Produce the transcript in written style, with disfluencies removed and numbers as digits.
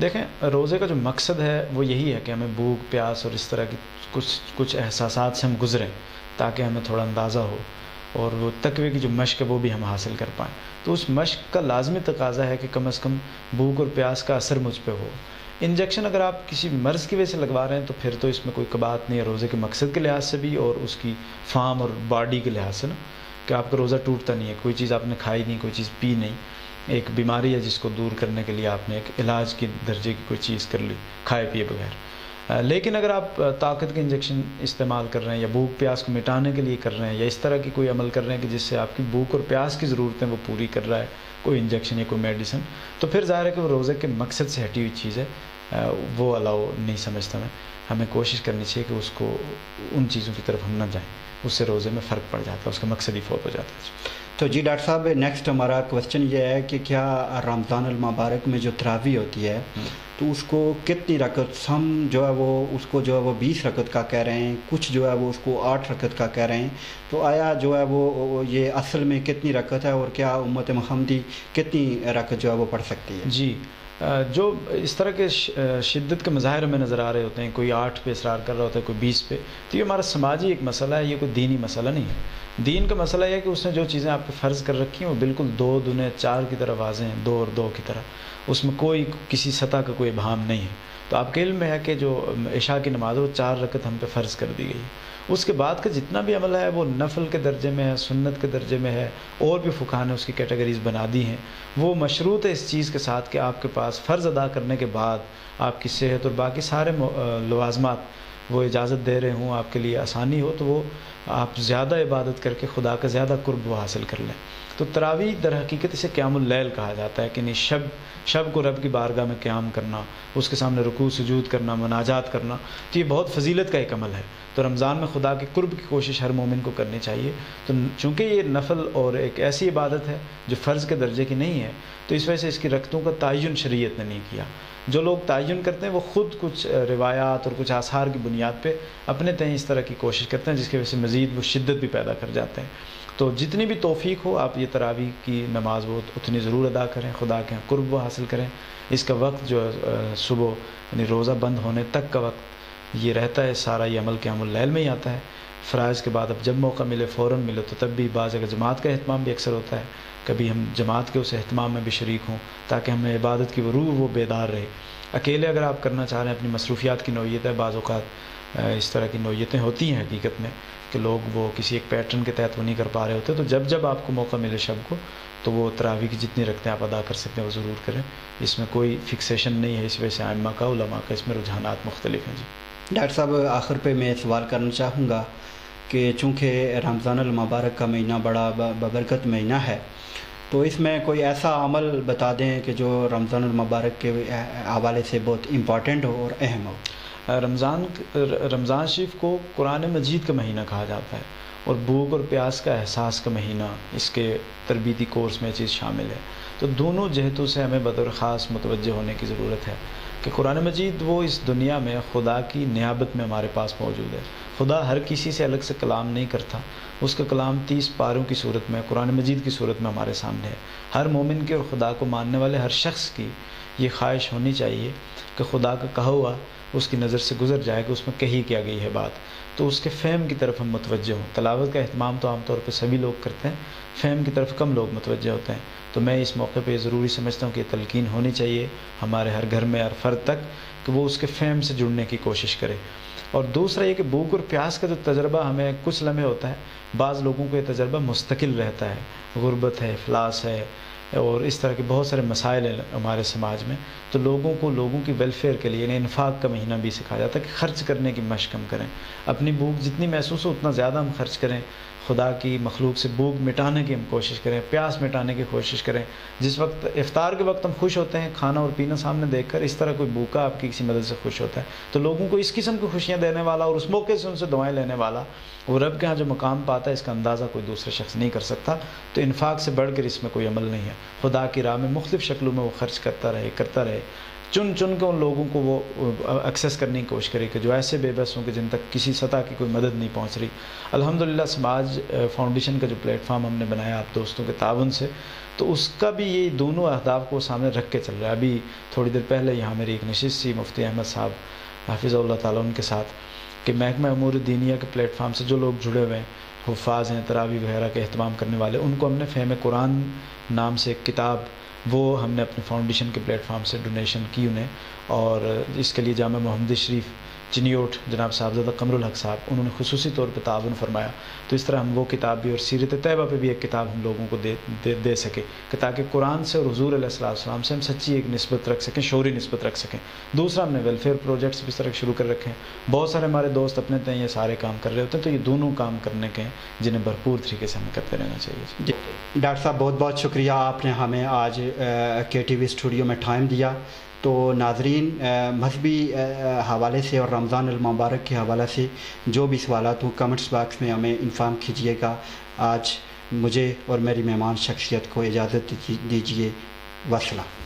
دیکھیں روزے کا جو مقصد ہے وہ یہی ہے کہ ہمیں بھوک پیاس اور اس طرح کی کچھ احساسات سے ہم گزریں تاکہ ہمیں تھوڑا اندازہ ہو، اور وہ تقوی کی جو مشق ہے وہ بھی ہم حاصل کر پائیں. تو اس مشق کا لازمی تقاضا ہے کہ کم از کم بھوک اور پیاس کا اثر مجھ پہ ہو. انجیکشن اگر آپ کسی مرض کی وجہ سے لگوا رہے ہیں تو پھر تو اس میں کوئی بات نہیں ہے روزے کے مقصد کے لحاظ سے بھی اور اس کی فارم اور باڈی کے لحاظ سے نا، کہ آپ کا روزہ ٹوٹتا نہیں ہے، کوئی چیز آپ نے کھائی نہیں، کوئی چیز پی نہیں، ایک بیماری ہے جس کو دور کرنے کے لیے آپ نے ایک علاج کی درجے کی کوئی چیز کر لی کھائے پیے بغیر. لیکن اگر آپ طاقت کے انجیکشن استعمال کر رہے ہیں یا بھوک پیاس کو مٹانے کے لیے کر رہے ہیں یا اس طرح کی کوئی عمل کر رہے ہیں کہ جس سے آپ کی بھوک اور پیاس کی ضرورتیں وہ پوری کر رہا ہے کوئی انجیکشن یا کوئی میڈیسن، تو پھر ظاہر ہے کہ وہ روزے کے مقصد سے ہٹی ہوئی چیز ہے، وہ الاؤ نہیں سمجھتا میں. ہمیں کوشش کرنی چاہیے کہ اس کو ان چیزوں کی طرف ہم نہ جائیں، اس سے روزے میں فرق پڑ جاتا ہے، اس کا مقصد ہی فوت ہو جاتا ہے. تو جی ڈاکٹر صاحب نیکسٹ ہمارا کویسچن یہ ہے کہ کیا رمضان المبارک میں جو تراویح ہوتی ہے تو اس کو کتنی رکعت، ہم جو ہے وہ اس کو جو ہے وہ 20 رکعت کا کہہ رہے ہیں، کچھ جو ہے وہ اس کو 8 رکعت کا کہہ رہے ہیں، تو آیا جو ہے وہ یہ اصل میں کتنی رکعت ہے اور کیا امت محمدی کتنی رکعت جو ہے وہ پڑھ سکتی ہے؟ جی جو اس طرح کے شدت کے مظاہر میں نظر آ رہے ہوتے ہیں، کوئی 8 پہ اصرار کر رہا ہوتا ہے، کوئی 20 پہ، تو یہ ہمارا سماجی ایک مسئلہ ہے، یہ کوئی دینی مسئلہ نہیں ہے. دین کا مسئلہ یہ ہے کہ اس نے جو چیزیں آپ پہ فرض کر رکھی ہیں وہ بالکل 2 دنے 4 کی طرح واضح ہیں، 2 اور 2 کی طرح، اس میں کوئی کسی سطح کا کوئی ابہام نہیں ہے. تو آپ کے علم میں ہے کہ جو عشاء کی نماز ہے وہ 4 رکعت ہم پہ فرض کر دی گئی. اس کے بعد کا جتنا بھی عمل ہے وہ نفل کے درجے میں ہے، سنت کے درجے میں ہے، اور بھی فقہاء نے اس کی کیٹیگریز بنا دی ہیں. وہ مشروط ہے اس چیز کے ساتھ کہ آپ کے پاس فرض ادا کرنے کے بعد آپ کی صحت اور باقی سارے لوازمات وہ اجازت دے رہے ہوں، آپ کے لیے آسانی ہو، تو وہ آپ زیادہ عبادت کر کے خدا کا زیادہ قرب وہ حاصل کر لیں. تو تراویح در حقیقت اسے قیام اللیل کہا جاتا ہے کہ نہیں شب کو رب کی بارگاہ میں قیام کرنا، اس کے سامنے رکوع سجود کرنا، مناجات کرنا، تو یہ بہت فضیلت کا ایک عمل ہے. تو رمضان میں خدا کے قرب کی کوشش ہر مومن کو کرنی چاہیے. تو چونکہ یہ نفل اور ایک ایسی عبادت ہے جو فرض کے درجے کی نہیں ہے، تو اس وجہ سے اس کی رکعتوں کا تعین شریعت نے نہیں کیا. جو لوگ تعین کرتے ہیں وہ خود کچھ روایات اور کچھ آثار کی بنیاد پہ اپنے تئیں اس طرح کی کوشش کرتے ہیں، جس کی وجہ سے مزید وہ شدت بھی پیدا کر جاتے ہیں. تو جتنی بھی توفیق ہو آپ یہ تراویح کی نماز وہ اتنی ضرور ادا کریں، خدا کے ہاں قرب وہ حاصل کریں. اس کا وقت جو صبح یعنی روزہ بند ہونے تک کا وقت یہ رہتا ہے، سارا یہ عمل قیام اللیل میں ہی آتا ہے. فرائض کے بعد اب جب موقع ملے فوراً ملے تو تب بھی بعض اگر جماعت کا اہتمام بھی اکثر ہوتا ہے، کبھی ہم جماعت کے اس اہتمام میں بھی شریک ہوں تاکہ ہمیں عبادت کی وہ روح وہ بیدار رہے. اکیلے اگر آپ کرنا چاہ رہے ہیں، اپنی مصروفیات کی نوعیت ہے، بعض اوقات اس طرح کی نوعیتیں ہوتی ہیں حقیقت میں کہ لوگ وہ کسی ایک پیٹرن کے تحت وہ نہیں کر پا رہے ہوتے، تو جب آپ کو موقع ملے شب کو تو وہ تراویح کی جتنی رکھتے ہیں آپ ادا کر سکتے ہیں وہ ضرور کریں. اس میں کوئی فکسیشن نہیں ہے، اس وجہ سے ائمہ کا علماء کا اس میں رجحانات مختلف ہیں. جی ڈاکٹر صاحب آخر پہ میں سوال کرنا چاہوں گا کہ چونکہ رمضان المبارک کا مہینہ بڑا ببرکت مہینہ ہے، تو اس میں کوئی ایسا عمل بتا دیں کہ جو رمضان المبارک کے حوالے سے بہت امپورٹنٹ ہو اور اہم ہو. رمضان شریف کو قرآن مجید کا مہینہ کہا جاتا ہے اور بھوک اور پیاس کا احساس کا مہینہ، اس کے تربیتی کورس میں چیز شامل ہے. تو دونوں جہتوں سے ہمیں بطور خاص متوجہ ہونے کی ضرورت ہے کہ قرآن مجید وہ اس دنیا میں خدا کی نیابت میں ہمارے پاس موجود ہے. خدا ہر کسی سے الگ سے کلام نہیں کرتا، اس کا کلام 30 پاروں کی صورت میں قرآن مجید کی صورت میں ہمارے سامنے ہے. ہر مومن کے اور خدا کو ماننے والے ہر شخص کی یہ خواہش ہونی چاہیے کہ خدا کا کہا ہوا اس کی نظر سے گزر جائے کہ اس میں کہی کیا گئی ہے بات، تو اس کے فہم کی طرف ہم متوجہ ہوں. تلاوت کا اہتمام تو عام طور پہ سبھی لوگ کرتے ہیں، فہم کی طرف کم لوگ متوجہ ہوتے ہیں. تو میں اس موقع پہ یہ ضروری سمجھتا ہوں کہ یہ تلقین ہونی چاہیے ہمارے ہر گھر میں ہر فرد تک کہ وہ اس کے فہم سے جڑنے کی کوشش کرے. اور دوسرا یہ کہ بھوک اور پیاس کا جو تجربہ ہمیں کچھ لمحے ہوتا ہے، بعض لوگوں کو یہ تجربہ مستقل رہتا ہے، غربت ہے، افلاس ہے اور اس طرح کے بہت سارے مسائل ہیں ہمارے سماج میں. تو لوگوں کی ویلفیئر کے لیے یعنی انفاق کا مہینہ بھی سکھایا جاتا ہے کہ خرچ کرنے کی مشق ہم کریں. اپنی بھوک جتنی محسوس ہو اتنا زیادہ ہم خرچ کریں، خدا کی مخلوق سے بھوک مٹانے کی ہم کوشش کریں، پیاس مٹانے کی کوشش کریں. جس وقت افطار کے وقت ہم خوش ہوتے ہیں کھانا اور پینا سامنے دیکھ کر، اس طرح کوئی بھوکا آپ کی کسی مدد سے خوش ہوتا ہے. تو لوگوں کو اس قسم کی خوشیاں دینے والا اور اس موقع سے ان سے دعائیں لینے والا وہ رب کے ہاں جو مقام پاتا ہے اس کا اندازہ کوئی دوسرے شخص نہیں کر سکتا. تو انفاق سے بڑھ کر اس میں کوئی عمل نہیں ہے. خدا کی راہ میں مختلف شکلوں میں وہ خرچ کرتا رہے. چن کے ان لوگوں کو وہ ایکسیس کرنے کی کوشش کرے کہ جو ایسے بے بس ہوں کہ جن تک کسی سطح کی کوئی مدد نہیں پہنچ رہی. الحمدللہ سماج فاؤنڈیشن کا جو پلیٹ فارم ہم نے بنایا آپ دوستوں کے تعاون سے, تو اس کا بھی یہ دونوں اہداف کو سامنے رکھ کے چل رہا ہے. ابھی تھوڑی دیر پہلے یہاں میری ایک نشست تھی مفتی احمد صاحب حافظ اللہ تعالیٰ ان کے ساتھ, کہ محکمہ امور دینیہ کے پلیٹ فارم سے جو لوگ جڑے ہوئے ہیں, حفاظ ہیں, تراویح وغیرہ کے اہتمام کرنے والے, ان کو ہم نے فہم قرآن نام سے ایک کتاب وہ ہم نے اپنے فاؤنڈیشن کے پلیٹ فارم سے ڈونیشن کی انہیں, اور اس کے لیے جامع محمد شریف چنیوٹ جناب صاحبزادہ قمر الحق صاحب انہوں نے خصوصی طور پہ تعاون فرمایا. تو اس طرح ہم وہ کتاب بھی اور سیرت طیبہ پہ بھی ایک کتاب ہم لوگوں کو دے سکے, کہ تاکہ قرآن سے اور حضور علیہ السلام سے ہم سچی ایک نسبت رکھ سکیں, شعوری نسبت رکھ سکیں. دوسرا ہم نے ویلفیئر پروجیکٹس بھی اس طرح شروع کر رکھے ہیں. بہت سارے ہمارے دوست اپنے تئیں یہ سارے کام کر رہے ہوتے ہیں, تو یہ دونوں کام کرنے کے ہیں جنہیں بھرپور طریقے سے ہمیں کرتے رہنا چاہیے. ڈاکٹر صاحب بہت بہت شکریہ, آپ نے ہمیں آج کے ٹی وی اسٹوڈیو میں ٹائم دیا. تو ناظرین, مذہبی حوالے سے اور رمضان المبارک کے حوالے سے جو بھی سوالات ہوں کمنٹس باکس میں ہمیں انفارم کیجیے گا. آج مجھے اور میری مہمان شخصیت کو اجازت دیجیے. وسلام.